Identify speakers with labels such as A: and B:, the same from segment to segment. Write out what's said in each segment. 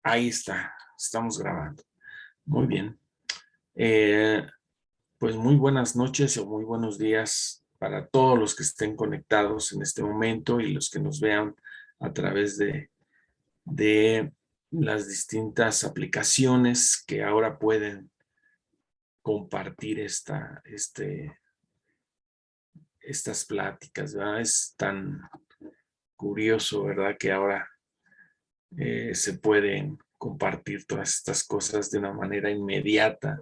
A: Ahí está, estamos grabando. Muy bien. Eh, pues muy buenas noches o muy buenos días para todos los que estén conectados en este momento y los que nos vean a través de las distintas aplicaciones que ahora pueden compartir estas pláticas, ¿verdad? Es tan curioso, ¿verdad? Que ahora se pueden compartir todas estas cosas de una manera inmediata.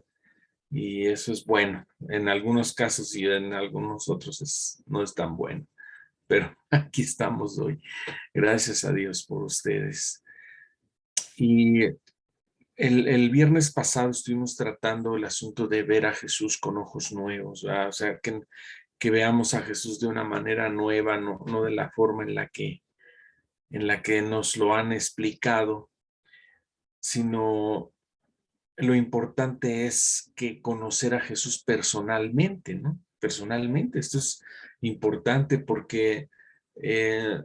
A: Y eso es bueno. En algunos casos y en algunos otros no es tan bueno. Pero aquí estamos hoy. Gracias a Dios por ustedes. Y el viernes pasado estuvimos tratando el asunto de ver a Jesús con ojos nuevos, ¿verdad? O sea, que veamos a Jesús de una manera nueva, no de la forma en la que nos lo han explicado, sino lo importante es que conocer a Jesús personalmente, ¿no? Personalmente, esto es importante porque, eh,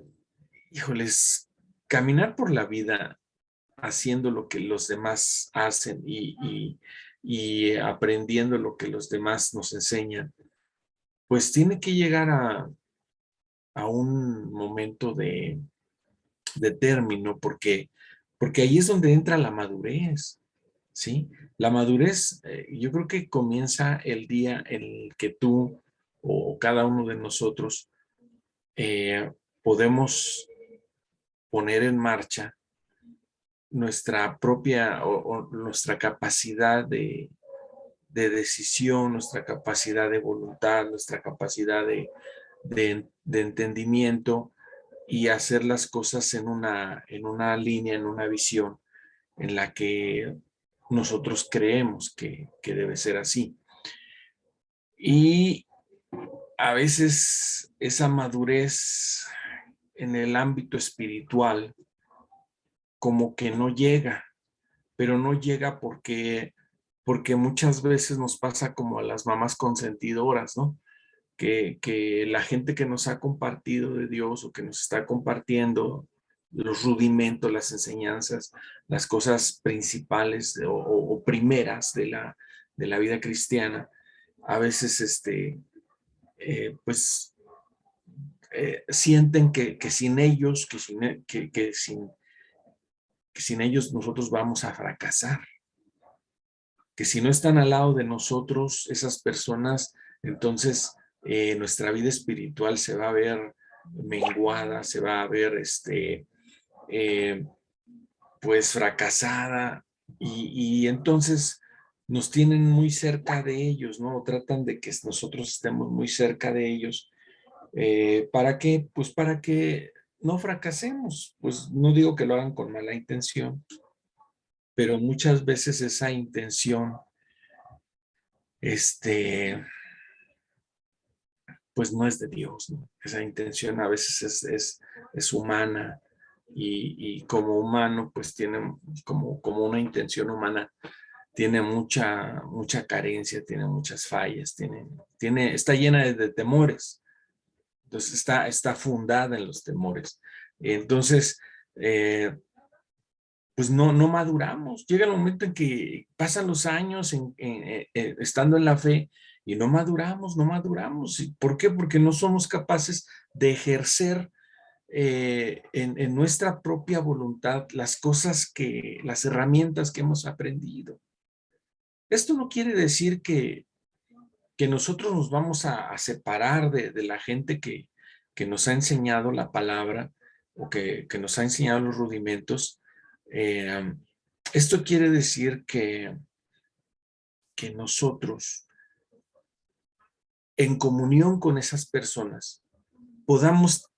A: híjoles, caminar por la vida haciendo lo que los demás hacen y aprendiendo lo que los demás nos enseñan, pues tiene que llegar a un momento de término porque ahí es donde entra la madurez. ¿Sí? La madurez, yo creo que comienza el día en el que tú o cada uno de nosotros podemos poner en marcha nuestra propia o nuestra capacidad de decisión, nuestra capacidad de voluntad, nuestra capacidad de entendimiento y hacer las cosas en una línea, en una visión en la que nosotros creemos que debe ser así. Y a veces esa madurez en el ámbito espiritual como que no llega, pero no llega porque muchas veces nos pasa como a las mamás consentidoras, ¿no? Que la gente que nos ha compartido de Dios o que nos está compartiendo los rudimentos, las enseñanzas, las cosas principales o primeras de la vida cristiana, a veces pues sienten que sin ellos, que sin ellos nosotros vamos a fracasar, que si no están al lado de nosotros esas personas, entonces nuestra vida espiritual se va a ver menguada, se va a ver eh, pues fracasada y entonces nos tienen muy cerca de ellos, ¿no? Tratan de que nosotros estemos muy cerca de ellos. ¿Para qué? Pues para que no fracasemos. Pues no digo que lo hagan con mala intención, pero muchas veces esa intención, este, pues no es de Dios, ¿no? Esa intención a veces es humana y como humano, pues tiene como una intención humana, tiene mucha carencia, tiene muchas fallas, está llena de temores. Entonces está fundada en los temores. Entonces, pues no maduramos. Llega el momento en que pasan los años estando en la fe y no maduramos, no maduramos. ¿Por qué? Porque no somos capaces de ejercer en nuestra propia voluntad las cosas las herramientas que hemos aprendido. Esto no quiere decir que nosotros nos vamos a separar de la gente que nos ha enseñado la palabra o que nos ha enseñado los rudimentos. Eh, Esto quiere decir que nosotros, en comunión con esas personas, podamos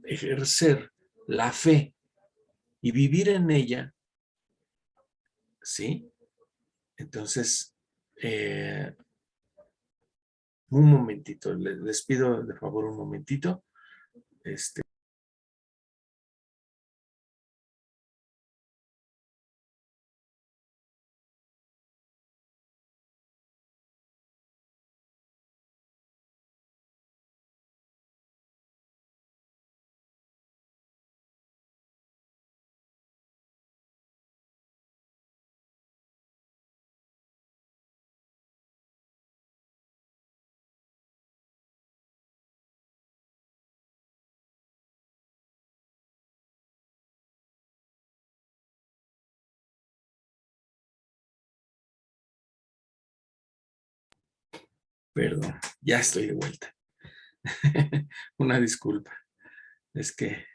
A: ejercer la fe y vivir en ella, ¿sí? Entonces, un momentito, les pido de favor un momentito. Perdón, ya estoy de vuelta. Una disculpa. Es que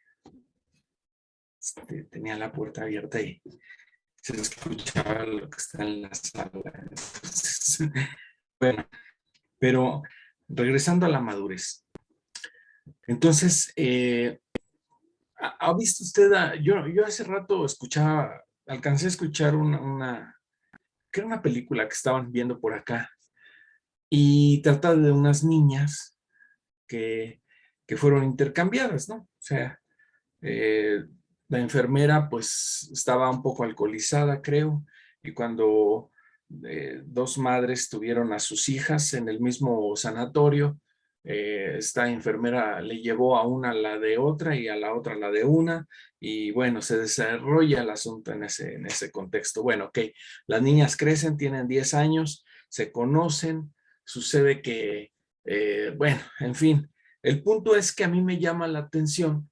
A: tenía la puerta abierta y se escuchaba lo que está en la sala. Entonces, bueno, pero regresando a la madurez. Entonces, ¿ha visto usted? Yo hace rato escuchaba, alcancé a escuchar que era una película que estaban viendo por acá y trata de unas niñas que, que fueron intercambiadas, ¿no? O sea, eh, la enfermera pues estaba un poco alcoholizada, creo, y cuando dos madres tuvieron a sus hijas en el mismo sanatorio, esta enfermera le llevó a una la de otra y a la otra la de una, y bueno, se desarrolla el asunto en ese contexto. Bueno, ok, las niñas crecen, tienen 10 años, se conocen, sucede que, bueno, en fin, el punto es que a mí me llama la atención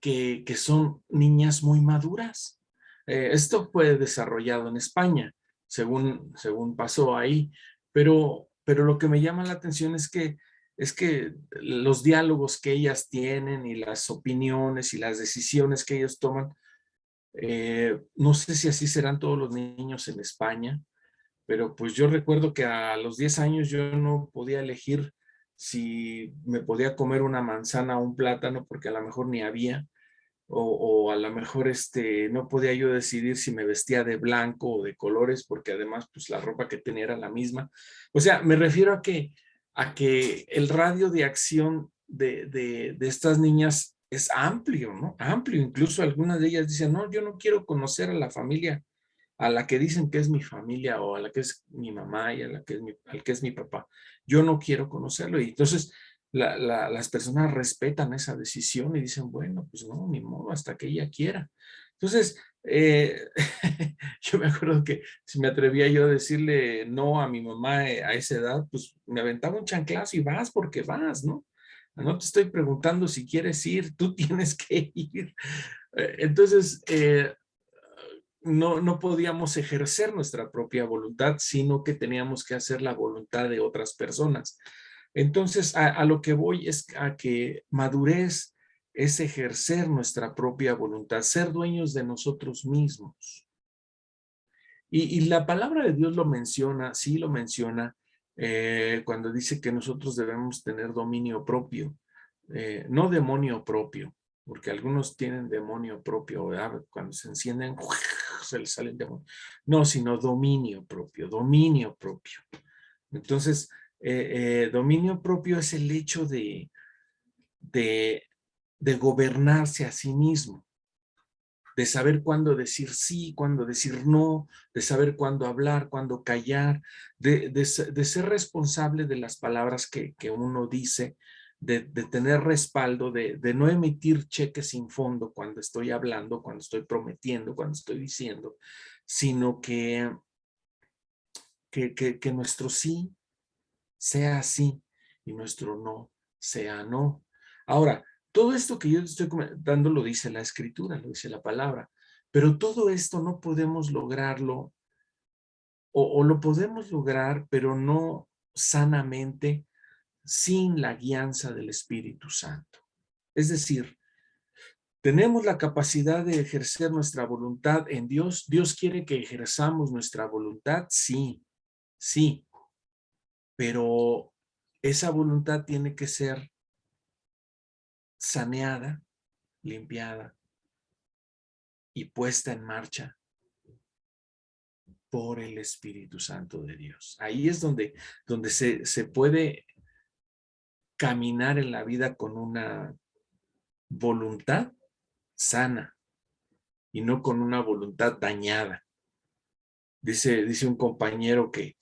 A: que son niñas muy maduras. Esto fue desarrollado en España, según pasó ahí, pero lo que me llama la atención es que los diálogos que ellas tienen y las opiniones y las decisiones que ellos toman, no sé si así serán todos los niños en España, pero pues yo recuerdo que a los 10 años yo no podía elegir si me podía comer una manzana o un plátano porque a lo mejor ni había, o a lo mejor no podía yo decidir si me vestía de blanco o de colores, porque además pues la ropa que tenía era la misma. O sea, me refiero a que el radio de acción de estas niñas es amplio, ¿no? Amplio, incluso algunas de ellas dicen, no, yo no quiero conocer a la familia a la que dicen que es mi familia o a la que es mi mamá y a la que es al que es mi papá. Yo no quiero conocerlo. Y entonces las personas respetan esa decisión y dicen, bueno, pues no, ni modo, hasta que ella quiera. Entonces, yo me acuerdo que si me atrevía yo a decirle no a mi mamá a esa edad, pues me aventaba un chanclazo y vas porque vas, ¿no? No te estoy preguntando si quieres ir, tú tienes que ir. Entonces, no podíamos ejercer nuestra propia voluntad, sino que teníamos que hacer la voluntad de otras personas. Entonces, a lo que voy es a que madurez es ejercer nuestra propia voluntad, ser dueños de nosotros mismos. Y la palabra de Dios lo menciona, sí lo menciona, cuando dice que nosotros debemos tener dominio propio, no demonio propio, porque algunos tienen demonio propio, ¿verdad? Cuando se encienden, se les sale el demonio. No, sino dominio propio, dominio propio. Entonces, dominio propio es el hecho de, de gobernarse a sí mismo, de saber cuándo decir sí, cuándo decir no, de saber cuándo hablar, cuándo callar, de ser responsable de las palabras que uno dice, de tener respaldo, de no emitir cheques sin fondo cuando estoy hablando, cuando estoy prometiendo, cuando estoy diciendo, sino que nuestro sí sea sí y nuestro no sea no. Ahora, todo esto que yo estoy comentando lo dice la escritura, lo dice la palabra, pero todo esto no podemos lograrlo o lo podemos lograr, pero no sanamente sin la guianza del Espíritu Santo. Es decir, tenemos la capacidad de ejercer nuestra voluntad en Dios. Dios quiere que ejerzamos nuestra voluntad, sí, sí, pero esa voluntad tiene que ser saneada, limpiada y puesta en marcha por el Espíritu Santo de Dios. Ahí es donde se puede caminar en la vida con una voluntad sana y no con una voluntad dañada. Dice un compañero que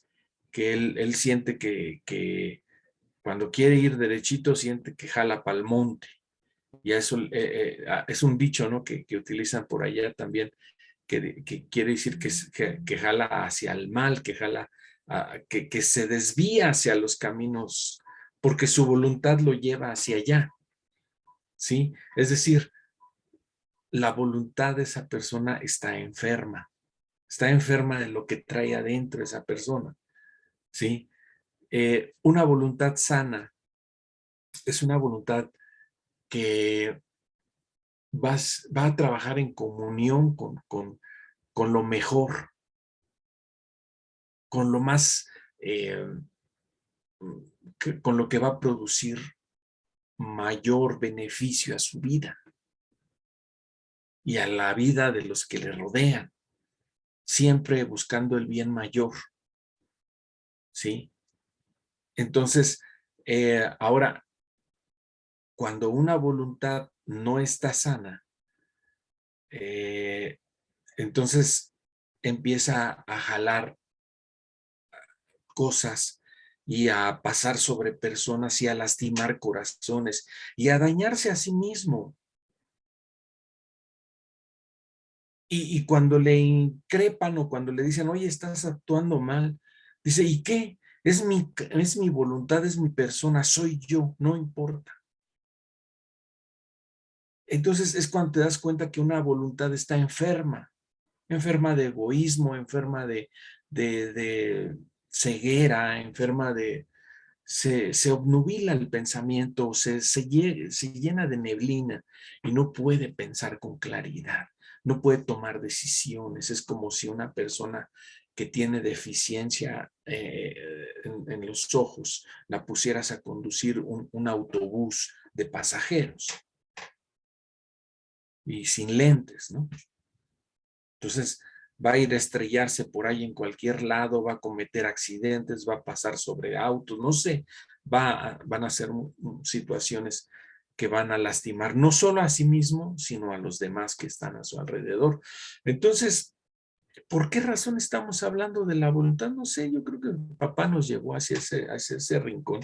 A: él siente que cuando quiere ir derechito siente que jala pa'l monte. Y eso es un dicho, ¿no? Que utilizan por allá también, que quiere decir que jala hacia el mal, que jala, que se desvía hacia los caminos, porque su voluntad lo lleva hacia allá, ¿sí? Es decir, la voluntad de esa persona está enferma de lo que trae adentro esa persona, ¿sí? Una voluntad sana es una voluntad que va a trabajar en comunión con lo mejor, con lo más, eh, con lo que va a producir mayor beneficio a su vida y a la vida de los que le rodean, siempre buscando el bien mayor, ¿sí? Entonces, ahora, cuando una voluntad no está sana, entonces empieza a jalar cosas y a pasar sobre personas y a lastimar corazones y a dañarse a sí mismo. Y cuando le increpan o cuando le dicen, oye, estás actuando mal, dice, ¿y qué? Es mi voluntad, es mi persona, soy yo, no importa. Entonces es cuando te das cuenta que una voluntad está enferma, enferma de egoísmo, enferma de ceguera, enferma de, se obnubila el pensamiento, se llena de neblina y no puede pensar con claridad, no puede tomar decisiones. Es como si una persona que tiene deficiencia en los ojos la pusieras a conducir un autobús de pasajeros y sin lentes, ¿no? Entonces va a ir a estrellarse por ahí en cualquier lado, va a cometer accidentes, va a pasar sobre autos, no sé, van a ser situaciones que van a lastimar no solo a sí mismo, sino a los demás que están a su alrededor. Entonces, ¿por qué razón estamos hablando de la voluntad? No sé, yo creo que el papá nos llevó hacia ese rincón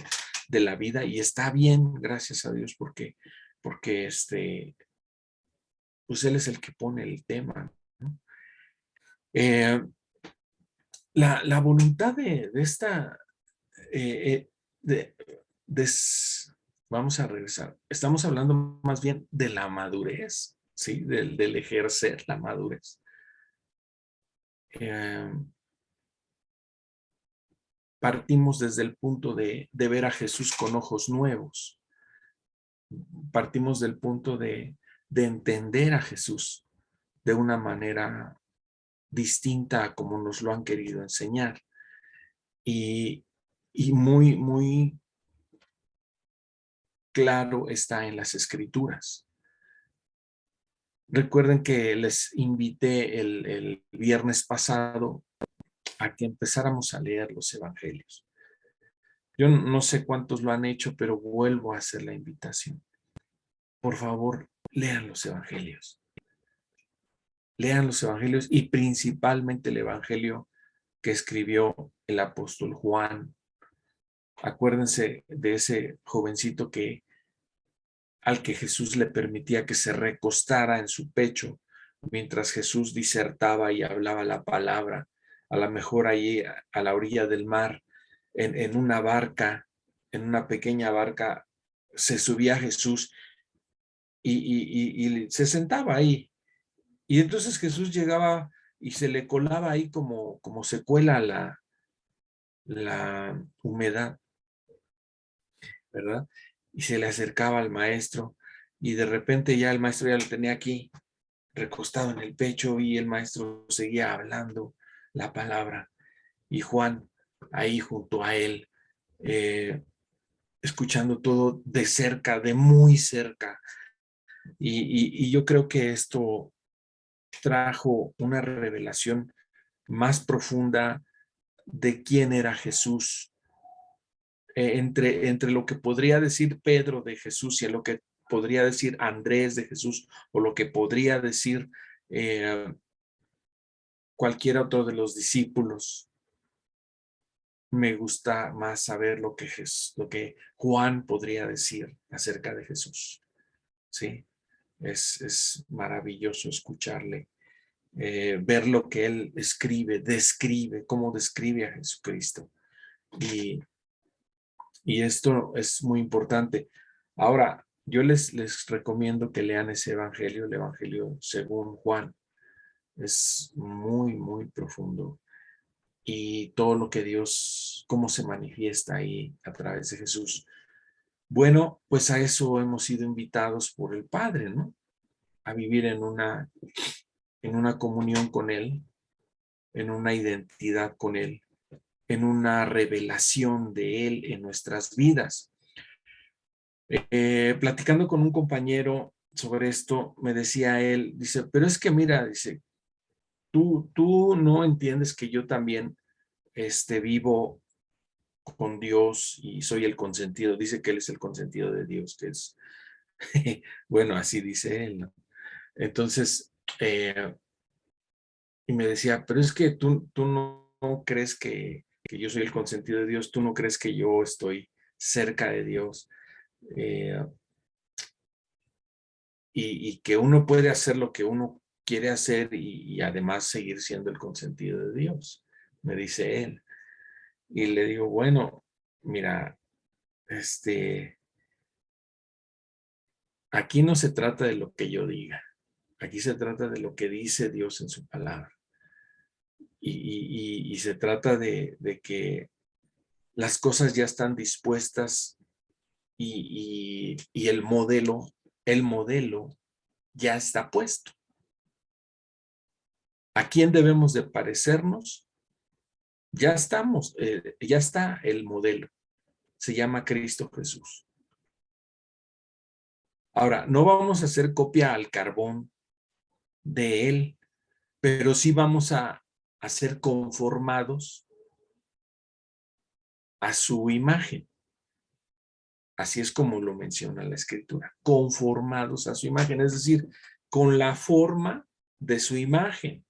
A: de la vida y está bien, gracias a Dios, porque pues él es el que pone el tema, ¿no? Eh, la voluntad de esta, eh, eh, de, de, vamos a regresar, estamos hablando más bien de la madurez, ¿sí? Del ejercer la madurez. Eh, Partimos desde el punto de ver a Jesús con ojos nuevos, partimos del punto de entender a Jesús de una manera distinta a como nos lo han querido enseñar y, y muy, muy claro está en las escrituras. Recuerden que les invité el viernes pasado a que empezáramos a leer los evangelios. Yo no sé cuántos lo han hecho, pero vuelvo a hacer la invitación. Por favor, lean los evangelios. Lean los evangelios y principalmente el evangelio que escribió el apóstol Juan. Acuérdense de ese jovencito al que Jesús le permitía que se recostara en su pecho mientras Jesús disertaba y hablaba la palabra, a lo mejor allí a la orilla del mar, en una barca, en una pequeña barca, se subía Jesús y se sentaba ahí. Y entonces Jesús llegaba y se le colaba ahí como se cuela la humedad, ¿verdad? Y se le acercaba al maestro y de repente ya el maestro ya lo tenía aquí recostado en el pecho y el maestro seguía hablando la palabra y Juan ahí junto a él, eh, escuchando todo de cerca, de muy cerca. Y yo creo que esto trajo una revelación más profunda de quién era Jesús, entre lo que podría decir Pedro de Jesús y lo que podría decir Andrés de Jesús o lo que podría decir eh, cualquier otro de los discípulos. Me gusta más saber lo que Juan podría decir acerca de Jesús. Sí, es maravilloso escucharle, ver lo que él escribe, describe, cómo describe a Jesucristo. Y, y esto es muy importante. Ahora, yo les recomiendo que lean ese evangelio, el evangelio según Juan. Es muy, muy profundo. y todo lo que Dios, cómo se manifiesta ahí a través de Jesús. Bueno, pues a eso hemos sido invitados por el Padre, ¿no? A vivir en una comunión con Él, en una identidad con Él, en una revelación de Él en nuestras vidas. Platicando con un compañero sobre esto, me decía él, dice, pero es que mira, dice, tú no entiendes que yo también vivo con Dios y soy el consentido. Dice que él es el consentido de Dios, que es, bueno, así dice él, ¿no? Entonces, y me decía, pero es que tú no crees que yo soy el consentido de Dios, tú no crees que yo estoy cerca de Dios. Eh, y que uno puede hacer lo que uno quiere hacer y además seguir siendo el consentido de Dios, me dice él. Y le digo, bueno, mira, aquí no se trata de lo que yo diga, aquí se trata de lo que dice Dios en su palabra. Y se trata de que las cosas ya están dispuestas y el modelo ya está puesto. ¿A quién debemos de parecernos? Ya estamos, ya está el modelo. Se llama Cristo Jesús. Ahora, no vamos a hacer copia al carbón de Él, pero sí vamos a ser conformados a su imagen. Así es como lo menciona la Escritura, conformados a su imagen, es decir, con la forma de su imagen.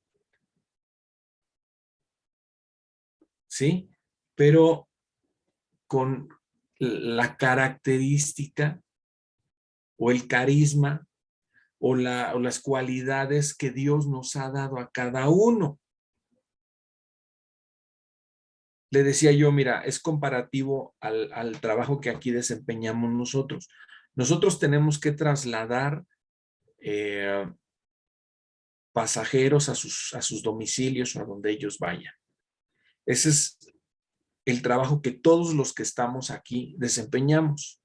A: ¿Sí? Pero con la característica o el carisma o las cualidades que Dios nos ha dado a cada uno. Le decía yo, mira, es comparativo al trabajo que aquí desempeñamos nosotros. Nosotros tenemos que trasladar pasajeros a sus domicilios o a donde ellos vayan. Ese es el trabajo que todos los que estamos aquí desempeñamos.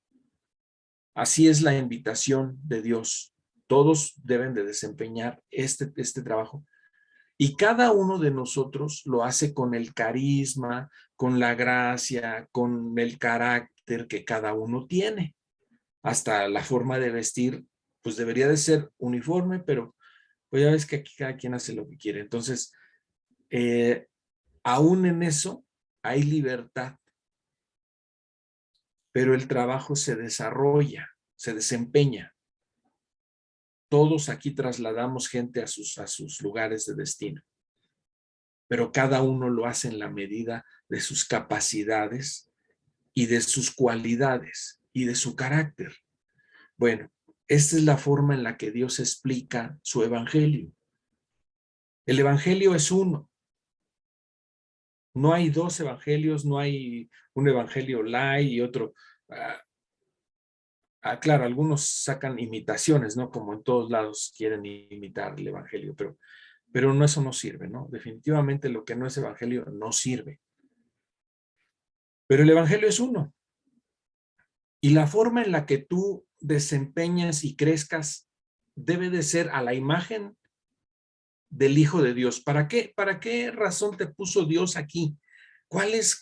A: Así es la invitación de Dios. Todos deben de desempeñar este trabajo. Y cada uno de nosotros lo hace con el carisma, con la gracia, con el carácter que cada uno tiene. Hasta la forma de vestir, pues debería de ser uniforme, pero pues ya ves que aquí cada quien hace lo que quiere. Entonces, aún en eso hay libertad, pero el trabajo se desarrolla, se desempeña. Todos aquí trasladamos gente a sus lugares de destino, pero cada uno lo hace en la medida de sus capacidades y de sus cualidades y de su carácter. Bueno, esta es la forma en la que Dios explica su evangelio. El evangelio es uno. No hay dos evangelios, no hay un evangelio light y otro. Claro, algunos sacan imitaciones, ¿no? Como en todos lados quieren imitar el evangelio, pero no, eso no sirve, ¿no? Definitivamente lo que no es evangelio no sirve. Pero el evangelio es uno. Y la forma en la que tú desempeñas y crezcas debe de ser a la imagen del Hijo de Dios. ¿Para qué razón te puso Dios aquí? ¿Cuál es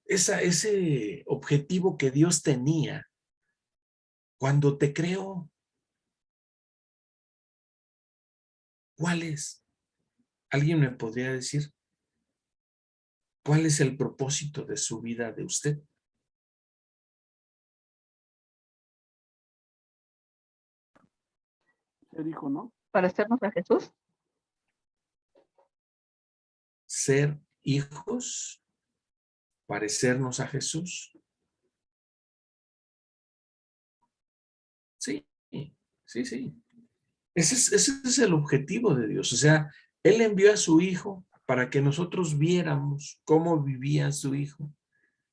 A: ese objetivo que Dios tenía cuando te creó? ¿Cuál es? ¿Alguien me podría decir cuál es el propósito de su vida de usted?
B: Se dijo, ¿no? Parecernos a Jesús.
A: Ser hijos, parecernos a Jesús. Sí, sí, sí. Ese es el objetivo de Dios. O sea, Él envió a su Hijo para que nosotros viéramos cómo vivía su Hijo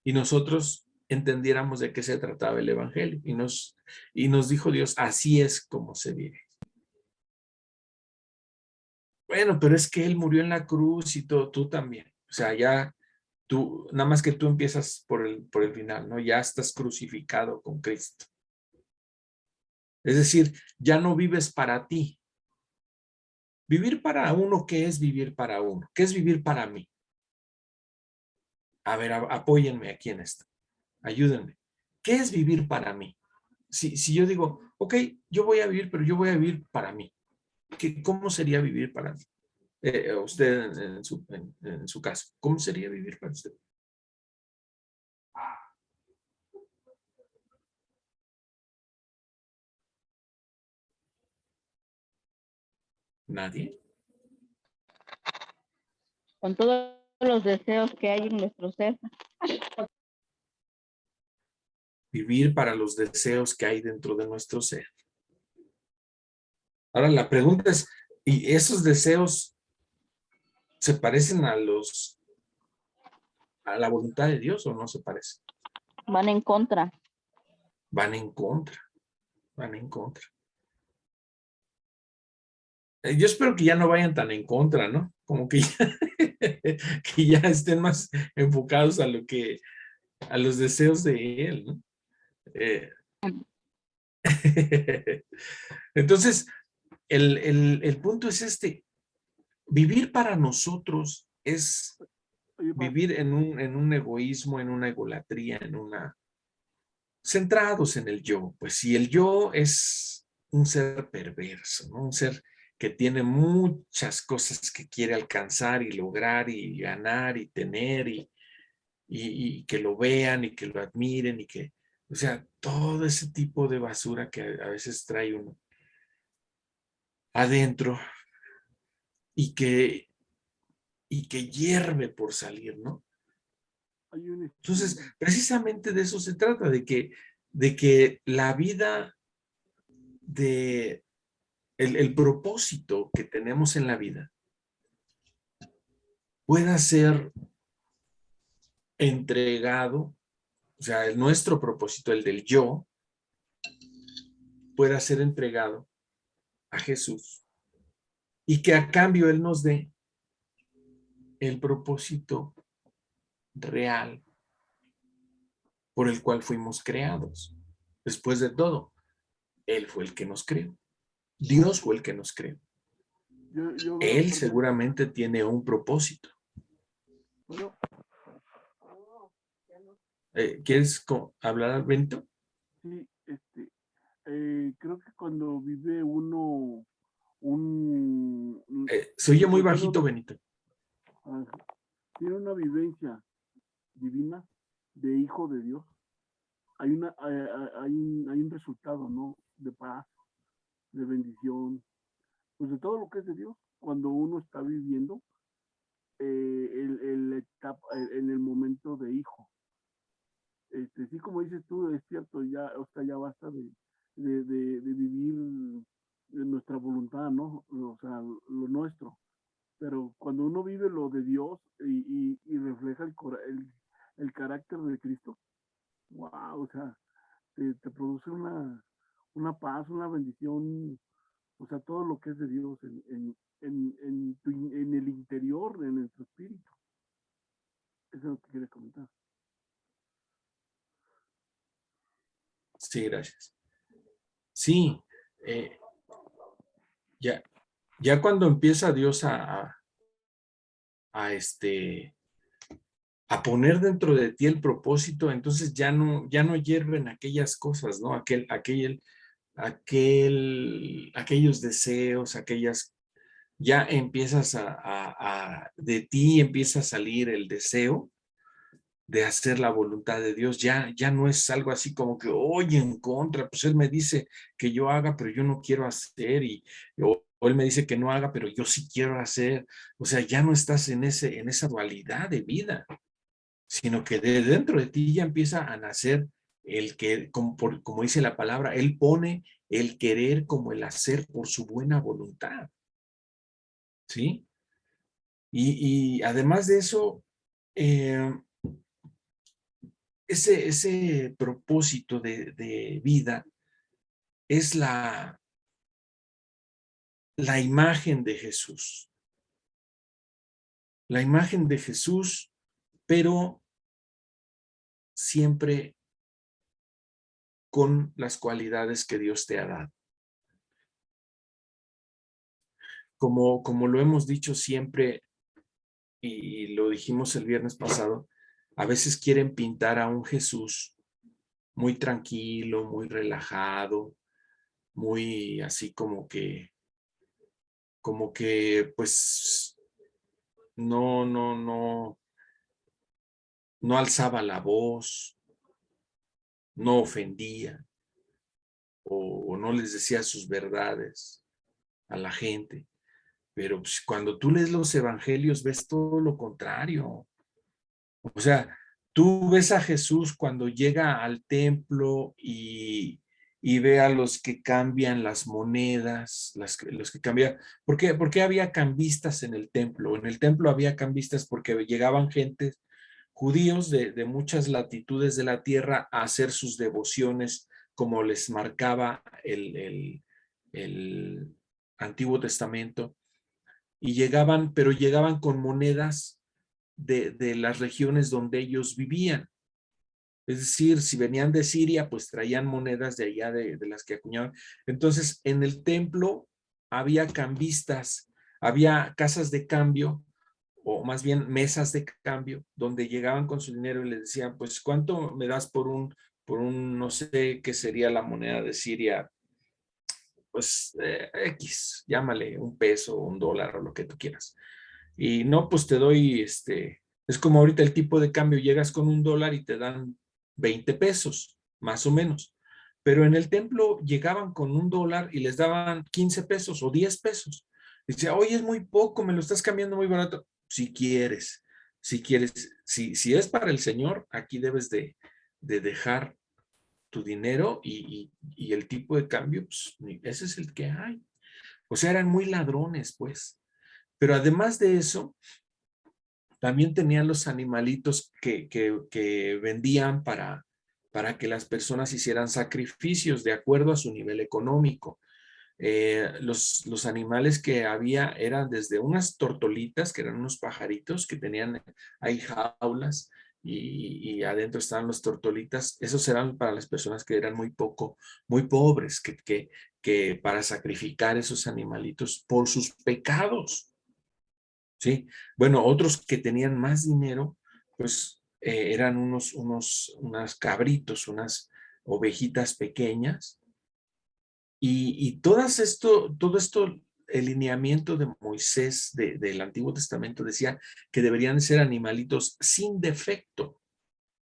A: y nosotros entendiéramos de qué se trataba el Evangelio. Y nos dijo Dios, así es como se vive. Bueno, pero es que Él murió en la cruz y todo, tú también. O sea, ya tú, nada más que tú empiezas por el final, ¿no? Ya estás crucificado con Cristo. Es decir, ya no vives para ti. Vivir para uno, ¿qué es vivir para uno? ¿Qué es vivir para mí? A ver, apóyenme aquí en esto. Ayúdenme. ¿Qué es vivir para mí? Si yo digo, ok, yo voy a vivir, pero yo voy a vivir para mí. ¿Cómo sería vivir para mí? Usted en su caso, ¿cómo sería vivir para usted? ¿Nadie?
B: Con todos los deseos que hay en nuestro ser.
A: Vivir para los deseos que hay dentro de nuestro ser. Ahora la pregunta es, ¿y esos deseos se parecen a la voluntad de Dios o no se parecen?
B: Van en contra.
A: Van en contra, van en contra. Yo espero que ya no vayan tan en contra, ¿no? Como que ya, que ya estén más enfocados a los deseos de Él, ¿no? Entonces, el punto es este, vivir para nosotros es vivir en un egoísmo, en una egolatría, centrados en el yo. Pues si el yo es un ser perverso, ¿no? Un ser que tiene muchas cosas que quiere alcanzar y lograr y ganar y tener y que lo vean y que lo admiren y que, o sea, todo ese tipo de basura que a veces trae uno adentro y que, y que hierve por salir, ¿no? Entonces, precisamente de eso se trata, de que la vida, el propósito que tenemos en la vida pueda ser entregado, o sea, nuestro propósito, el del yo, pueda ser entregado a Jesús y que a cambio Él nos dé el propósito real por el cual fuimos creados. Después de todo, Él fue el que nos creó. Dios fue el que nos creó.
C: Yo veo,
A: Él
C: por ejemplo,
A: seguramente tiene un propósito.
C: bueno,
A: ¿Quieres hablar, Benito?
C: sí, creo que cuando vive uno un,
A: Se oye muy
C: tiene
A: bajito,
C: una,
A: Benito.
C: ah, tiene una vivencia divina de hijo de Dios, hay un resultado, ¿no? De paz, de bendición, pues de todo lo que es de Dios. Cuando uno está viviendo en el momento de hijo. Sí, como dices tú, es cierto, ya, o sea, ya basta de vivir de nuestra voluntad, ¿no? O sea, lo nuestro. Pero cuando uno vive lo de Dios y refleja el carácter de Cristo, wow, o sea, te produce una paz, una bendición, o sea, todo lo que es de Dios en el interior de nuestro espíritu. Eso es lo que quería comentar.
A: Sí, gracias. Sí, eh, ya, ya cuando empieza Dios a, este, a poner dentro de ti el propósito, entonces ya no hierven aquellas cosas, ¿no? Aquellos deseos, ya empiezas de ti empieza a salir el deseo de hacer la voluntad de Dios, ya no es algo así como que, oye, en contra, pues Él me dice que yo haga, pero yo no quiero hacer, o Él me dice que no haga, pero yo sí quiero hacer. O sea, ya no estás en esa dualidad de vida, sino que de dentro de ti ya empieza a nacer el que, como dice la palabra, Él pone el querer como el hacer por su buena voluntad, ¿sí? Y además de eso, eh, ese propósito de vida es la imagen de Jesús. la imagen de Jesús, pero siempre con las cualidades que Dios te ha dado. Como lo hemos dicho siempre, y lo dijimos el viernes pasado, a veces quieren pintar a un Jesús muy tranquilo, muy relajado, muy así como que pues no alzaba la voz, no ofendía o no les decía sus verdades a la gente. Pero pues, cuando tú lees los evangelios ves todo lo contrario. O sea, tú ves a Jesús cuando llega al templo y ve a los que cambian las monedas, los que cambian. ¿Por qué había cambistas en el templo? En el templo había cambistas porque llegaban gentes judíos de muchas latitudes de la tierra a hacer sus devociones como les marcaba el Antiguo Testamento. Y llegaban, pero llegaban con monedas de las regiones donde ellos vivían. Es decir, si venían de Siria, pues traían monedas de allá de las que acuñaban. Entonces, en el templo había cambistas, había casas de cambio, o más bien mesas de cambio, donde llegaban con su dinero y les decían, pues, ¿cuánto me das por un, no sé qué sería la moneda de Siria? Pues, X, llámale un peso, un dólar o lo que tú quieras. Y no, pues te doy, es como ahorita el tipo de cambio, llegas con un dólar y te dan 20 pesos, más o menos. Pero en el templo llegaban con un dólar y les daban 15 pesos o 10 pesos. Dice, oye, es muy poco, me lo estás cambiando muy barato. Si quieres, si es para el Señor, aquí debes de dejar tu dinero y el tipo de cambio, pues ese es el que hay. O sea, eran muy ladrones, pues. Pero además de eso, también tenían los animalitos que vendían para que las personas hicieran sacrificios de acuerdo a su nivel económico. Los animales que había eran desde unas tortolitas, que eran unos pajaritos que tenían ahí jaulas y adentro estaban los tortolitas. Esos eran para las personas que eran muy pobres, que para sacrificar esos animalitos por sus pecados. ¿Sí? Bueno, otros que tenían más dinero, pues eran unas cabritos, unas ovejitas pequeñas. Y todo esto, el lineamiento de Moisés del Antiguo Testamento decía que deberían ser animalitos sin defecto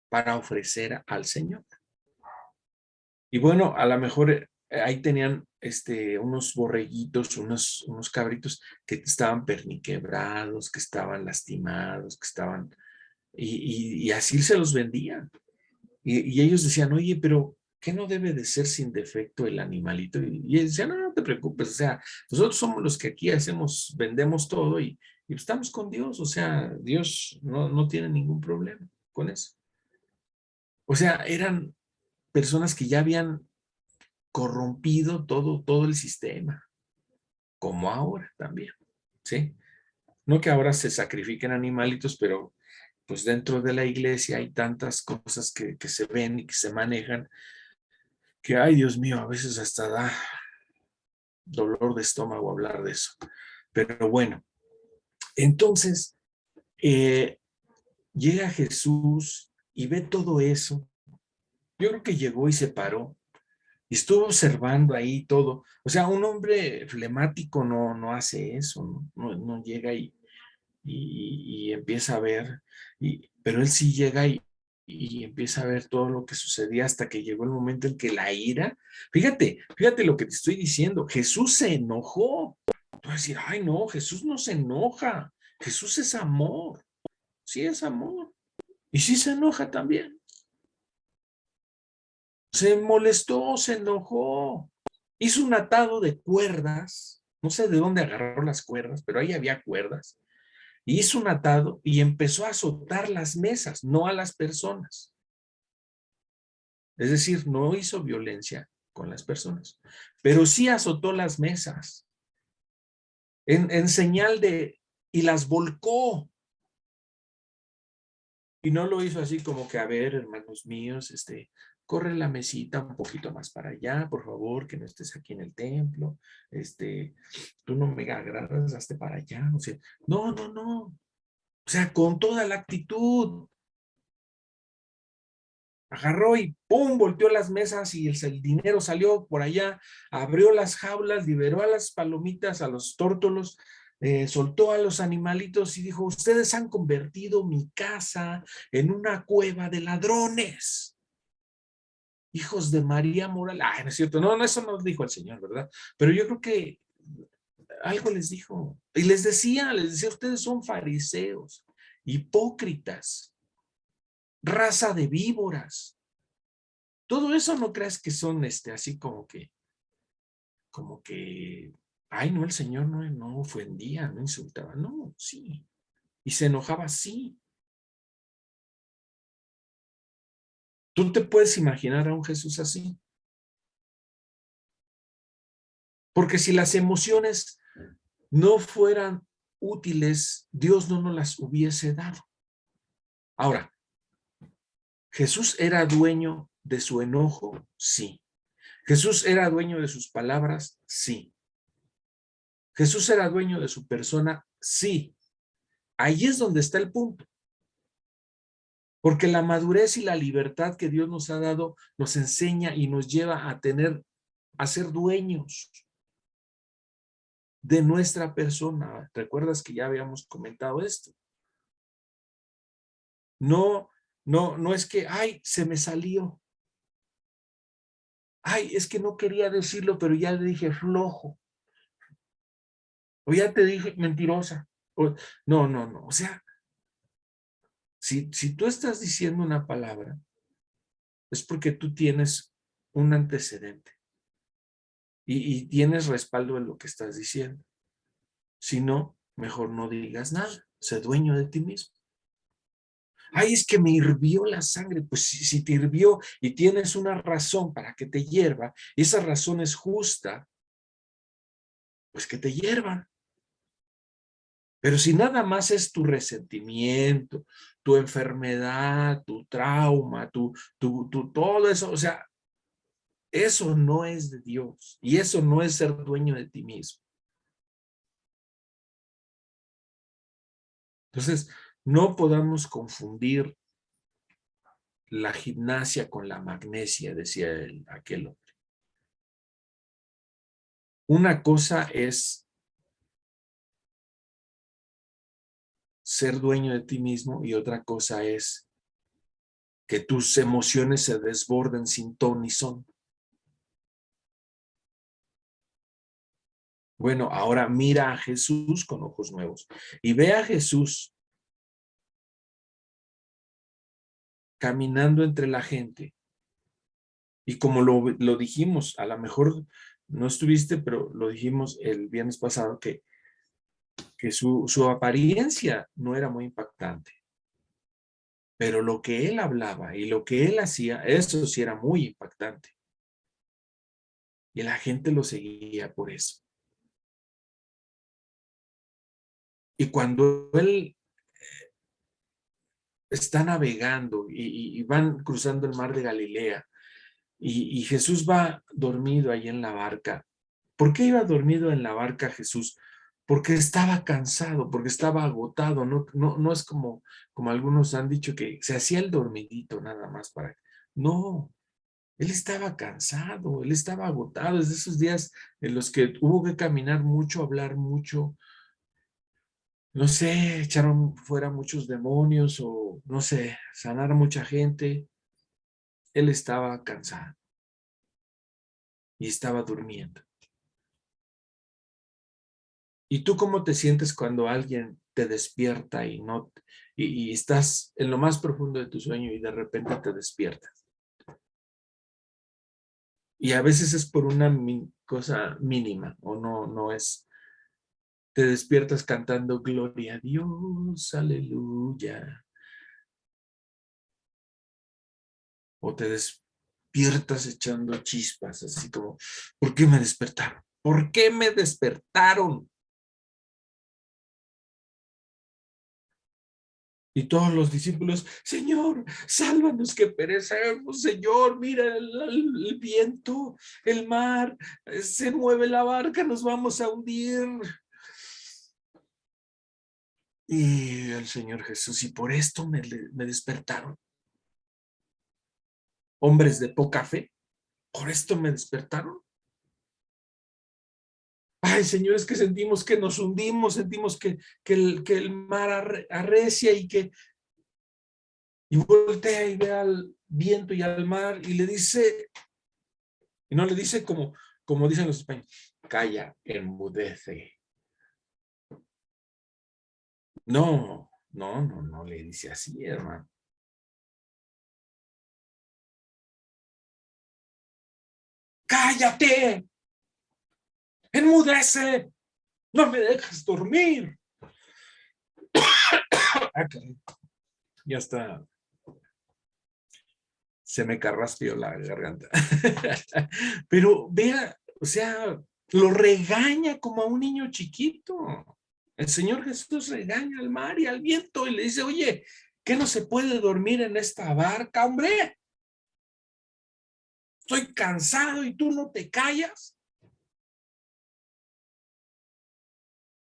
A: para ofrecer al Señor. Y bueno, a lo mejor ahí tenían unos borreguitos, unos cabritos que estaban perniquebrados, que estaban lastimados, que estaban, y así se los vendían. Y ellos decían, oye, pero ¿qué no debe de ser sin defecto el animalito? Y ellos decían, no te preocupes, o sea, nosotros somos los que aquí vendemos todo y estamos con Dios, o sea, Dios no tiene ningún problema con eso. O sea, eran personas que ya habían corrompido todo el sistema, como ahora también, ¿sí? No que ahora se sacrifiquen animalitos, pero pues dentro de la iglesia hay tantas cosas que se ven y que se manejan, que ay Dios mío, a veces hasta da dolor de estómago hablar de eso. Pero bueno, entonces llega Jesús y ve todo eso. Yo creo que llegó y se paró y estuvo observando ahí todo. O sea, un hombre flemático no hace eso, no llega y empieza a ver, pero él sí llega y empieza a ver todo lo que sucedía hasta que llegó el momento en que la ira, fíjate lo que te estoy diciendo, Jesús se enojó. Tú vas a decir, ay no, Jesús no se enoja, Jesús es amor, sí es amor, y sí se enoja también. Se molestó, se enojó, hizo un atado de cuerdas, no sé de dónde agarró las cuerdas, pero ahí había cuerdas, y hizo un atado y empezó a azotar las mesas, no a las personas. Es decir, no hizo violencia con las personas, pero sí azotó las mesas en señal de, y las volcó, Y no lo hizo así como que, a ver, hermanos míos, corre la mesita un poquito más para allá, por favor, que no estés aquí en el templo, tú no me agradas, hazte para allá, o sea, no, no, no, o sea, con toda la actitud, agarró y ¡pum! Volteó las mesas y el dinero salió por allá, abrió las jaulas, liberó a las palomitas, a los tórtolos, soltó a los animalitos y dijo, ustedes han convertido mi casa en una cueva de ladrones. Hijos de María Moral. Ah, no es cierto, no, no, eso no dijo el Señor, ¿verdad? Pero yo creo que algo les dijo. Y les decía, ustedes son fariseos, hipócritas, raza de víboras. Todo eso no creas que son así como que, ay, no, el Señor no ofendía, no insultaba, no, sí. Y se enojaba, sí. ¿Tú te puedes imaginar a un Jesús así? Porque si las emociones no fueran útiles, Dios no nos las hubiese dado. Ahora, ¿Jesús era dueño de su enojo? Sí. ¿Jesús era dueño de sus palabras? Sí. ¿Jesús era dueño de su persona? Sí. Ahí es donde está el punto. Porque la madurez y la libertad que Dios nos ha dado nos enseña y nos lleva a ser dueños de nuestra persona. ¿Recuerdas que ya habíamos comentado esto? No, no es que, ay, se me salió. Ay, es que no quería decirlo, pero ya le dije flojo. O ya te dije mentirosa. No. O sea, si tú estás diciendo una palabra, es porque tú tienes un antecedente y tienes respaldo en lo que estás diciendo. Si no, mejor no digas nada. Sé dueño de ti mismo. Ay, es que me hirvió la sangre. Pues si te hirvió y tienes una razón para que te hierva, y esa razón es justa, pues que te hierva. Pero si nada más es tu resentimiento, tu enfermedad, tu trauma, todo eso, o sea, eso no es de Dios y eso no es ser dueño de ti mismo. Entonces, no podamos confundir la gimnasia con la magnesia, decía aquel hombre. Una cosa es ser dueño de ti mismo y otra cosa es que tus emociones se desborden sin ton ni son. Bueno, ahora mira a Jesús con ojos nuevos y ve a Jesús caminando entre la gente. Y como lo dijimos, a lo mejor no estuviste, pero lo dijimos el viernes pasado, que su apariencia no era muy impactante. Pero lo que él hablaba y lo que él hacía, eso sí era muy impactante. Y la gente lo seguía por eso. Y cuando él está navegando y van cruzando el mar de Galilea y Jesús va dormido ahí en la barca. ¿Por qué iba dormido en la barca Jesús? Porque estaba cansado, porque estaba agotado. No es como algunos han dicho que se hacía el dormidito nada más para... No, él estaba cansado, él estaba agotado. Es de esos días en los que hubo que caminar mucho, hablar mucho, no sé, echaron fuera muchos demonios o no sé, sanar a mucha gente. Él estaba cansado y estaba durmiendo. ¿Y tú cómo te sientes cuando alguien te despierta y estás en lo más profundo de tu sueño y de repente te despiertas? Y a veces es por una cosa mínima o no es. Te despiertas cantando Gloria a Dios, aleluya. O te despiertas echando chispas, así como, ¿por qué me despertaron? ¿Por qué me despertaron? Y todos los discípulos, Señor, sálvanos que perecemos, Señor, mira el viento, el mar, se mueve la barca, nos vamos a hundir. Y el Señor Jesús, y por esto me despertaron. Hombres de poca fe, por esto me despertaron. Ay, Señor, es que sentimos que nos hundimos, sentimos que el mar arrecia y voltea y ve al viento y al mar y le dice, y no le dice como dicen los españoles, calla, enmudece. No le dice así, hermano. Cállate, enmudece, no me dejas dormir. Ah, ya está. Se me carraspeó la garganta. Pero vea, o sea, lo regaña como a un niño chiquito. El Señor Jesús regaña al mar y al viento y le dice, oye, ¿qué no se puede dormir en esta barca, hombre? Estoy cansado y tú no te callas.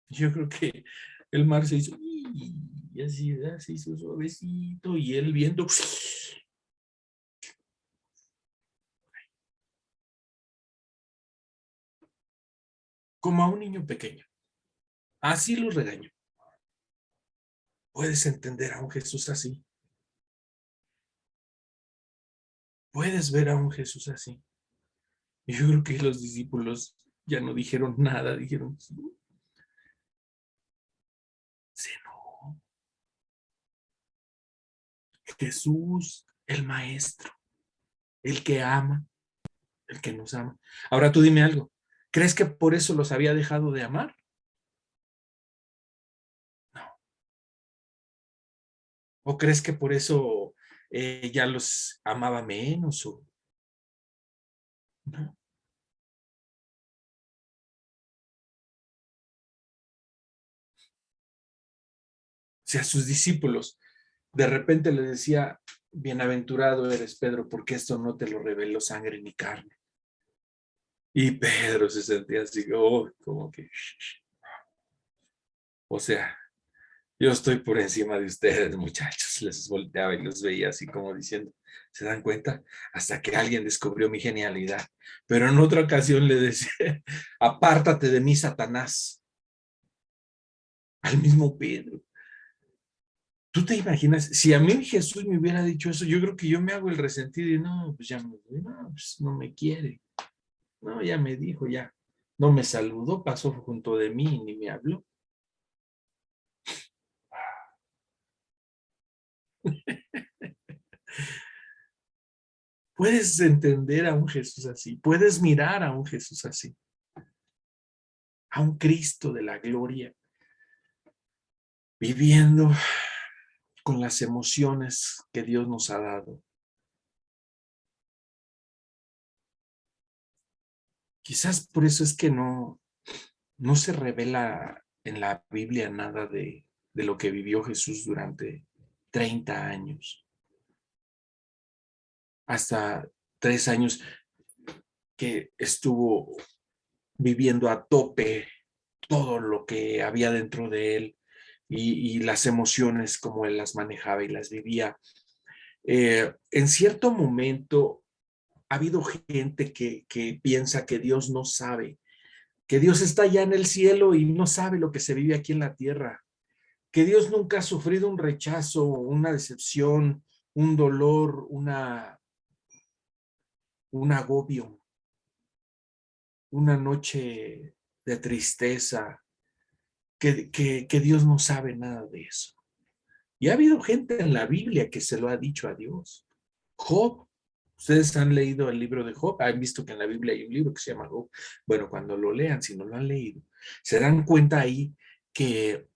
A: Yo creo que el mar se hizo, y así, se hizo suavecito y el viento como a un niño pequeño. Así lo regañó. ¿Puedes entender a un Jesús así? ¿Puedes ver a un Jesús así? Y yo creo que los discípulos ya no dijeron nada, dijeron, se enojó. Jesús, el maestro, el que ama, el que nos ama. Ahora tú dime algo, ¿crees que por eso los había dejado de amar? No. ¿O crees que por eso ya los amaba menos? O no. O sea, sus discípulos de repente les decía, bienaventurado eres Pedro, porque esto no te lo reveló sangre ni carne. Y Pedro se sentía así, oh, como que, o sea, yo estoy por encima de ustedes, muchachos. Les volteaba y los veía así como diciendo, ¿se dan cuenta? Hasta que alguien descubrió mi genialidad. Pero en otra ocasión le decía, apártate de mí, Satanás. Al mismo Pedro. ¿Tú te imaginas? Si a mí Jesús me hubiera dicho eso, yo creo que yo me hago el resentido y no, pues ya me, no, pues no me quiere. No, ya me dijo, ya. No me saludó, pasó junto de mí y ni me habló. Puedes entender a un Jesús así, puedes mirar a un Jesús así, a un Cristo de la gloria, viviendo con las emociones que Dios nos ha dado. Quizás por eso es que no se revela en la Biblia nada de lo que vivió Jesús durante 30 años, hasta 3 años que estuvo viviendo a tope todo lo que había dentro de él y las emociones como él las manejaba y las vivía. En cierto momento ha habido gente que piensa que Dios no sabe, que Dios está ya en el cielo y no sabe lo que se vive aquí en la tierra, que Dios nunca ha sufrido un rechazo, una decepción, un dolor, un agobio, una noche de tristeza, que Dios no sabe nada de eso. Y ha habido gente en la Biblia que se lo ha dicho a Dios. Job, ustedes han leído el libro de Job, han visto que en la Biblia hay un libro que se llama Job. Bueno, cuando lo lean, si no lo han leído, se dan cuenta ahí que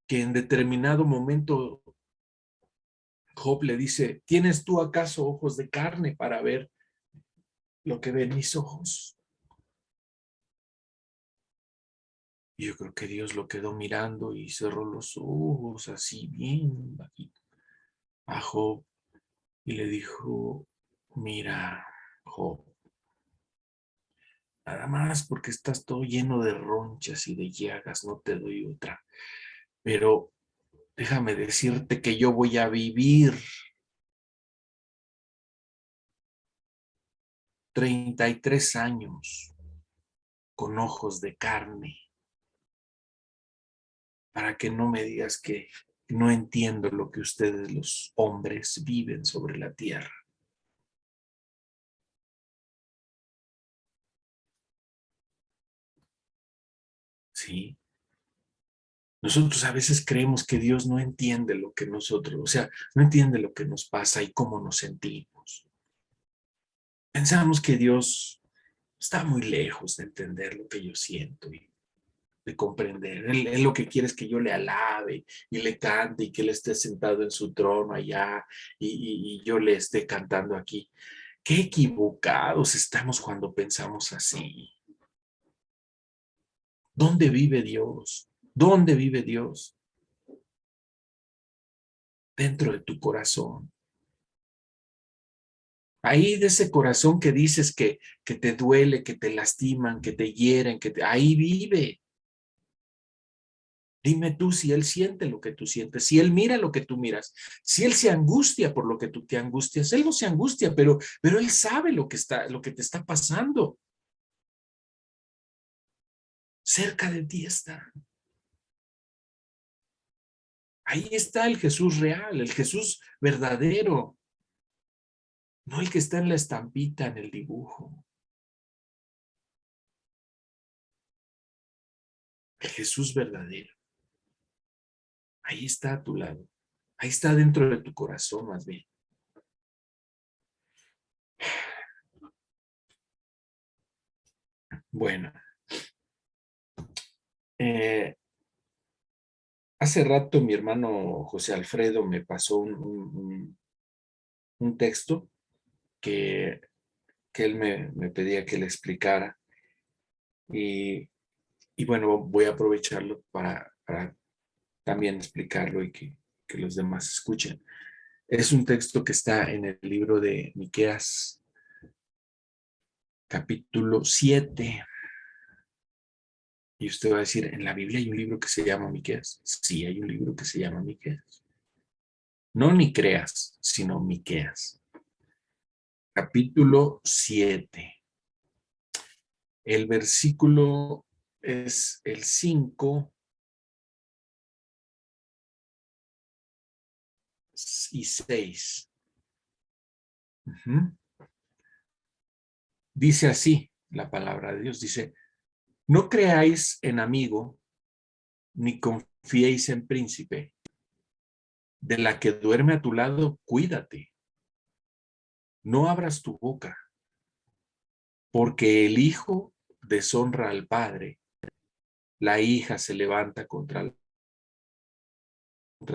A: en determinado momento Job le dice, ¿tienes tú acaso ojos de carne para ver lo que ven mis ojos? Y yo creo que Dios lo quedó mirando y cerró los ojos así bien bajito a Job y le dijo, mira, Job, nada más porque estás todo lleno de ronchas y de llagas, no te doy otra. Pero déjame decirte que yo voy a vivir 33 años con ojos de carne para que no me digas que no entiendo lo que ustedes los hombres viven sobre la tierra. Sí. Nosotros a veces creemos que Dios no entiende lo que nosotros, o sea, no entiende lo que nos pasa y cómo nos sentimos. Pensamos que Dios está muy lejos de entender lo que yo siento y de comprender. Él lo que quiere es que yo le alabe y le cante y que Él esté sentado en su trono allá y yo le esté cantando aquí. Qué equivocados estamos cuando pensamos así. ¿Dónde vive Dios? ¿Dónde vive Dios? Dentro de tu corazón. Ahí de ese corazón que dices que te duele, que te lastiman, que te hieren, ahí vive. Dime tú si Él siente lo que tú sientes, si Él mira lo que tú miras, si Él se angustia por lo que tú te angustias. Él no se angustia, pero Él sabe lo que te está pasando. Cerca de ti está. Ahí está el Jesús real, el Jesús verdadero, no el que está en la estampita, en el dibujo. El Jesús verdadero. Ahí está a tu lado. Ahí está dentro de tu corazón, más bien. Bueno, eh, hace rato mi hermano José Alfredo me pasó un texto que, que él me pedía que le explicara y, y bueno, voy a aprovecharlo para también explicarlo y que los demás escuchen. Es un texto que está en el libro de Miqueas, capítulo 7. Y usted va a decir, ¿en la Biblia hay un libro que se llama Miqueas? Sí, hay un libro que se llama Miqueas. No ni creas, sino Miqueas. Capítulo 7. El versículo es el 5 y 6. Dice así la palabra de Dios. Dice, no creáis en amigo, ni confiéis en príncipe. De la que duerme a tu lado, cuídate. No abras tu boca, porque el hijo deshonra al padre, la hija se levanta contra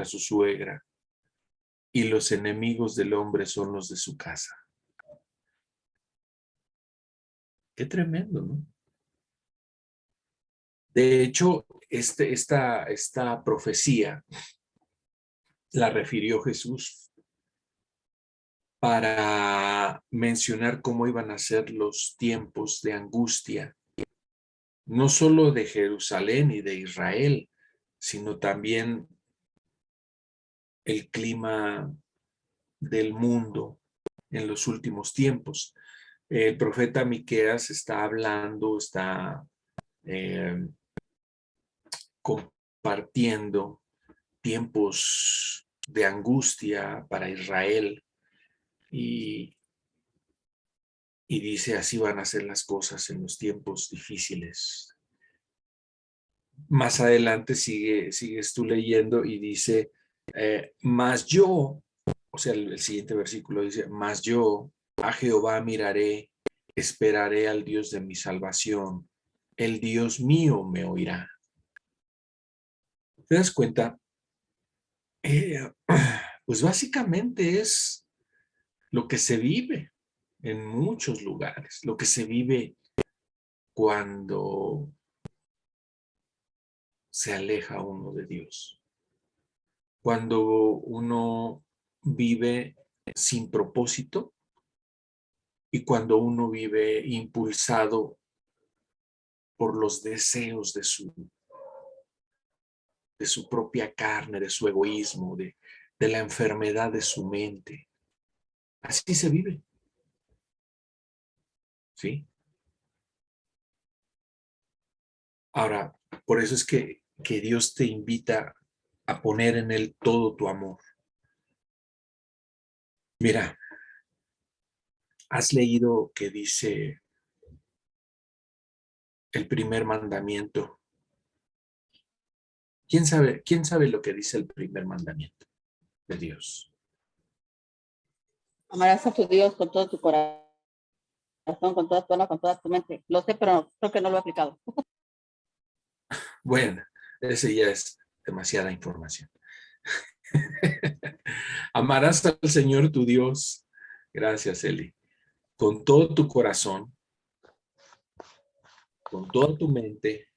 A: su suegra, y los enemigos del hombre son los de su casa. Qué tremendo, ¿no? De hecho, esta profecía la refirió Jesús para mencionar cómo iban a ser los tiempos de angustia, no solo de Jerusalén y de Israel, sino también el clima del mundo en los últimos tiempos. El profeta Miqueas está hablando, está eh, compartiendo tiempos de angustia para Israel y dice, así van a ser las cosas en los tiempos difíciles. Más adelante sigues tú leyendo y dice, mas yo, o sea, el siguiente versículo dice, mas yo a Jehová miraré, esperaré al Dios de mi salvación, el Dios mío me oirá. ¿Te das cuenta? Pues básicamente es lo que se vive en muchos lugares, lo que se vive cuando se aleja uno de Dios. Cuando uno vive sin propósito y cuando uno vive impulsado por los deseos de su propia carne, de su egoísmo, de la enfermedad de su mente. Así se vive. ¿Sí? Ahora, por eso es que Dios te invita a poner en Él todo tu amor. Mira, has leído que dice el primer mandamiento. ¿Quién sabe lo que dice el primer mandamiento de Dios?
B: Amarás a tu Dios con todo tu corazón, con toda tu alma, con toda tu mente. Lo sé, pero creo que no lo he aplicado.
A: Bueno, ese ya es demasiada información. Amarás al Señor tu Dios. Gracias, Eli. Con todo tu corazón, con toda tu mente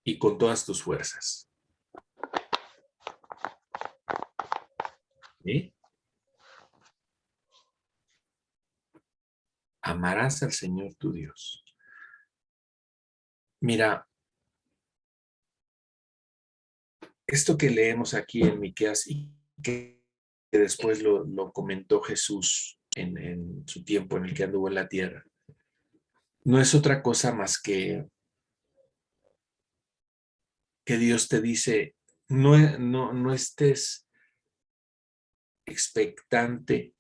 A: y con todas tus fuerzas. ¿Sí? Amarás al Señor tu Dios. Mira, esto que leemos aquí en Miqueas y que después lo comentó Jesús en su tiempo en el que anduvo en la tierra, no es otra cosa más que Dios te dice, no estés expectante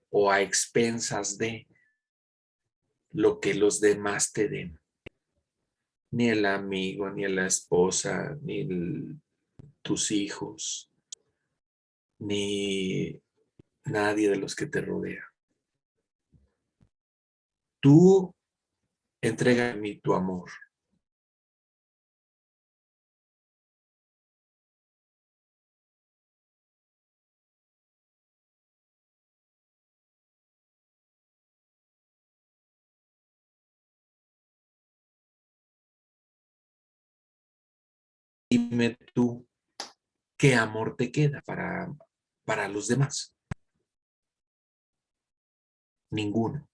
A: o a expensas de lo que los demás te den. Ni el amigo, ni la esposa, ni tus hijos, ni nadie de los que te rodea. Tú entrega a mí tu amor. Dime tú qué amor te queda para los demás. Ninguno.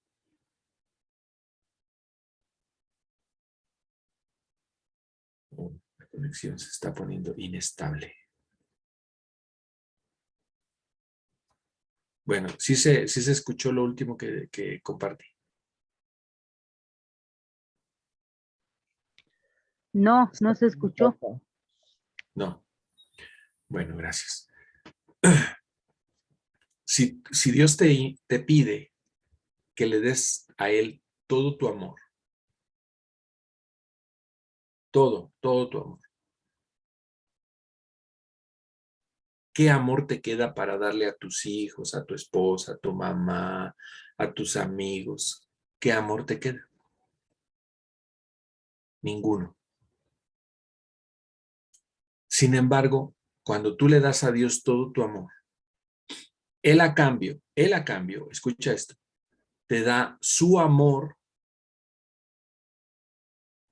A: La conexión se está poniendo inestable. Bueno, sí se escuchó lo último que compartí.
D: No, no se escuchó.
A: No. Bueno, gracias. Si Dios te pide que le des a Él todo tu amor, todo tu amor, ¿qué amor te queda para darle a tus hijos, a tu esposa, a tu mamá, a tus amigos? ¿Qué amor te queda? Ninguno. Sin embargo, cuando tú le das a Dios todo tu amor, Él a cambio, escucha esto, te da su amor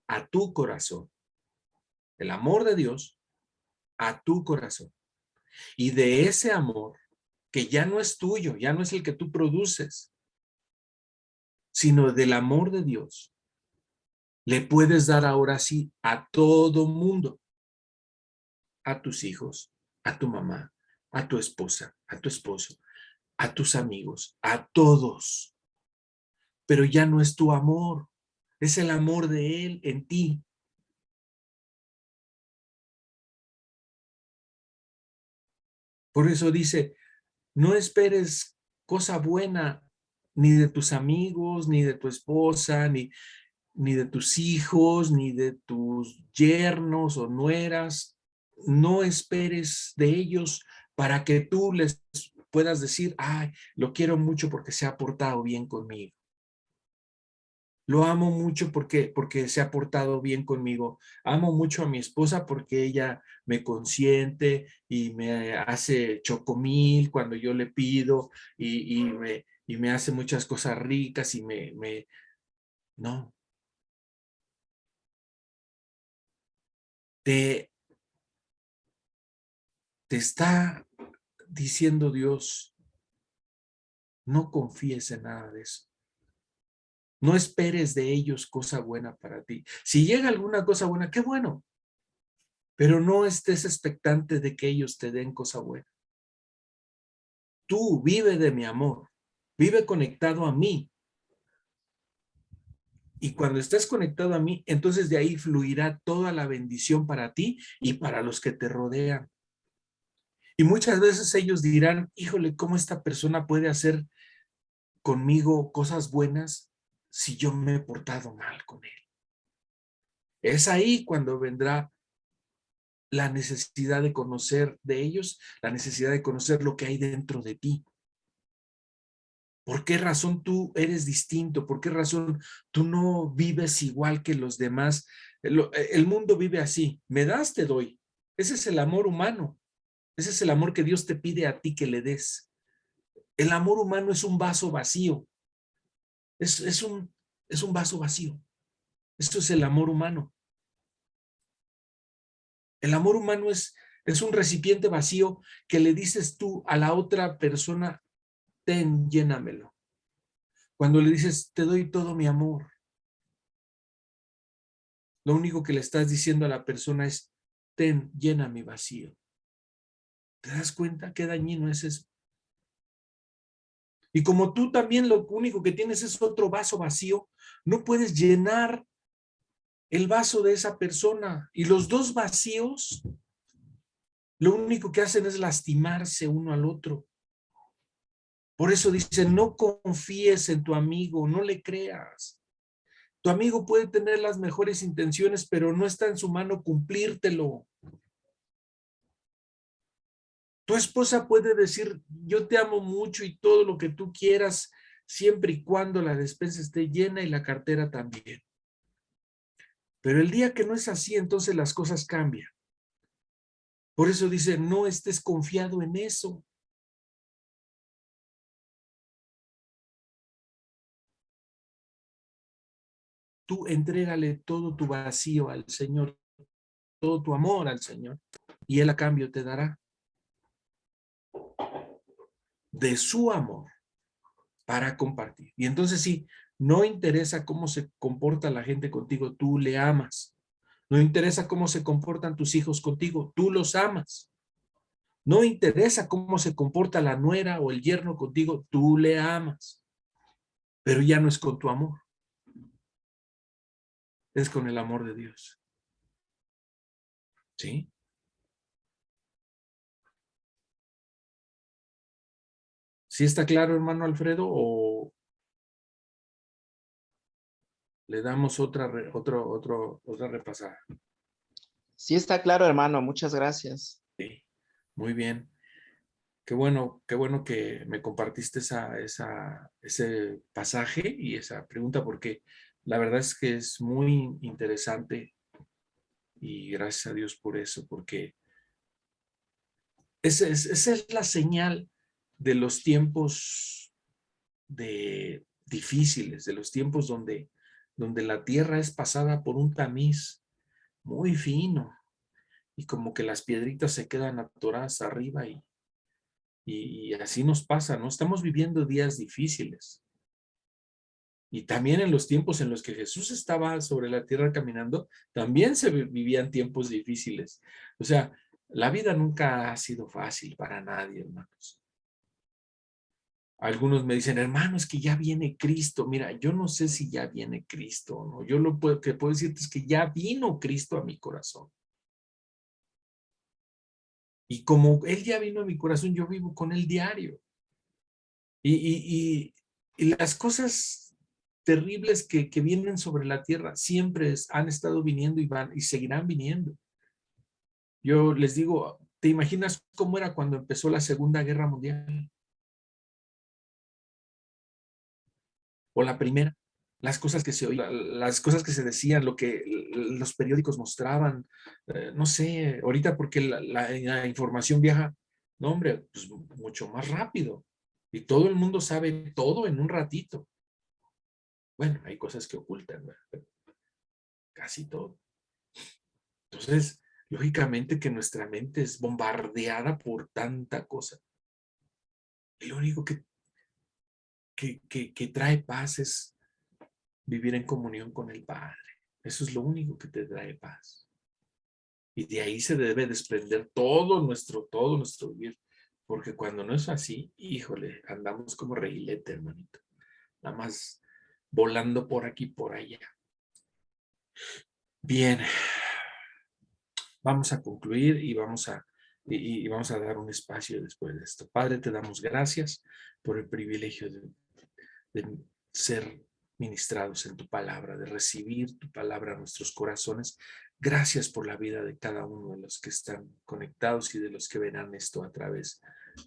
A: a tu corazón, el amor de Dios a tu corazón. Y de ese amor, que ya no es tuyo, ya no es el que tú produces, sino del amor de Dios, le puedes dar ahora sí a todo mundo, a tus hijos, a tu mamá, a tu esposa, a tu esposo, a tus amigos, a todos. Pero ya no es tu amor, es el amor de Él en ti. Por eso dice, no esperes cosa buena ni de tus amigos, ni de tu esposa, ni de tus hijos, ni de tus yernos o nueras. No esperes de ellos para que tú les puedas decir, ay, lo quiero mucho porque se ha portado bien conmigo. Lo amo mucho porque se ha portado bien conmigo. Amo mucho a mi esposa porque ella me consiente y me hace chocomil cuando yo le pido y me hace muchas cosas ricas y no. Te está diciendo Dios, no confíes en nada de eso. No esperes de ellos cosa buena para ti. Si llega alguna cosa buena, qué bueno. Pero no estés expectante de que ellos te den cosa buena. Tú vive de mi amor. Vive conectado a mí. Y cuando estés conectado a mí, entonces de ahí fluirá toda la bendición para ti y para los que te rodean. Y muchas veces ellos dirán, híjole, ¿cómo esta persona puede hacer conmigo cosas buenas si yo me he portado mal con él? Es ahí cuando vendrá la necesidad de conocer de ellos, la necesidad de conocer lo que hay dentro de ti. ¿Por qué razón tú eres distinto? ¿Por qué razón tú no vives igual que los demás? El mundo vive así. Me das, te doy. Ese es el amor humano. Ese es el amor que Dios te pide a ti que le des. El amor humano es un vaso vacío. Es un vaso vacío. Esto es el amor humano. El amor humano es un recipiente vacío que le dices tú a la otra persona, ten, llénamelo. Cuando le dices, te doy todo mi amor, lo único que le estás diciendo a la persona es, ten, llena mi vacío. ¿Te das cuenta qué dañino es eso? Y como tú también lo único que tienes es otro vaso vacío, no puedes llenar el vaso de esa persona. Y los dos vacíos, lo único que hacen es lastimarse uno al otro. Por eso dice, no confíes en tu amigo, no le creas. Tu amigo puede tener las mejores intenciones, pero no está en su mano cumplírtelo. Tu esposa puede decir, yo te amo mucho y todo lo que tú quieras, siempre y cuando la despensa esté llena y la cartera también. Pero el día que no es así, entonces las cosas cambian. Por eso dice, no estés confiado en eso. Tú entrégale todo tu vacío al Señor, todo tu amor al Señor, y Él a cambio te dará de su amor para compartir. Y entonces sí, no interesa cómo se comporta la gente contigo, tú le amas. No interesa cómo se comportan tus hijos contigo, tú los amas. No interesa cómo se comporta la nuera o el yerno contigo, tú le amas. Pero ya no es con tu amor, es con el amor de Dios. ¿Sí? ¿Sí está claro, hermano Alfredo? ¿O le damos otra repasada?
E: Sí está claro, hermano. Muchas gracias.
A: Sí, muy bien. Qué bueno que me compartiste ese pasaje y esa pregunta, porque la verdad es que es muy interesante y gracias a Dios por eso, porque esa es la señal de los tiempos difíciles, de los tiempos donde la tierra es pasada por un tamiz muy fino y como que las piedritas se quedan atoradas arriba y así nos pasa, ¿no? Estamos viviendo días difíciles. Y también en los tiempos en los que Jesús estaba sobre la tierra caminando, también se vivían tiempos difíciles. O sea, la vida nunca ha sido fácil para nadie, hermanos. Algunos me dicen, hermano, es que ya viene Cristo. Mira, yo no sé si ya viene Cristo o no. Yo lo que puedo decirte es que ya vino Cristo a mi corazón. Y como Él ya vino a mi corazón, yo vivo con Él diario. Y las cosas terribles que vienen sobre la tierra siempre han estado viniendo y van y seguirán viniendo. Yo les digo, ¿te imaginas cómo era cuando empezó la Segunda Guerra Mundial? O la primera. Las cosas que se oían, las cosas que se decían, lo que los periódicos mostraban, no sé, ahorita porque la información viaja, no hombre, pues mucho más rápido. Y todo el mundo sabe todo en un ratito. Bueno, hay cosas que ocultan, ¿verdad? Casi todo. Entonces, Lógicamente que nuestra mente es bombardeada por tanta cosa. Y lo único que trae paz es vivir en comunión con el Padre. Eso es lo único que te trae paz. Y de ahí se debe desprender todo nuestro vivir. Porque cuando no es así, híjole, andamos como reguilete, hermanito. Nada más volando por aquí, por allá. Bien. Vamos a concluir y vamos a dar un espacio después de esto. Padre, te damos gracias por el privilegio de ser ministrados en tu palabra, de recibir tu palabra a nuestros corazones. Gracias por la vida de cada uno de los que están conectados y de los que verán esto a través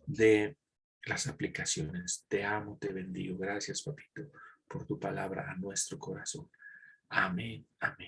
A: de las aplicaciones. Te amo, te bendigo. Gracias, papito, por tu palabra a nuestro corazón. Amén, amén.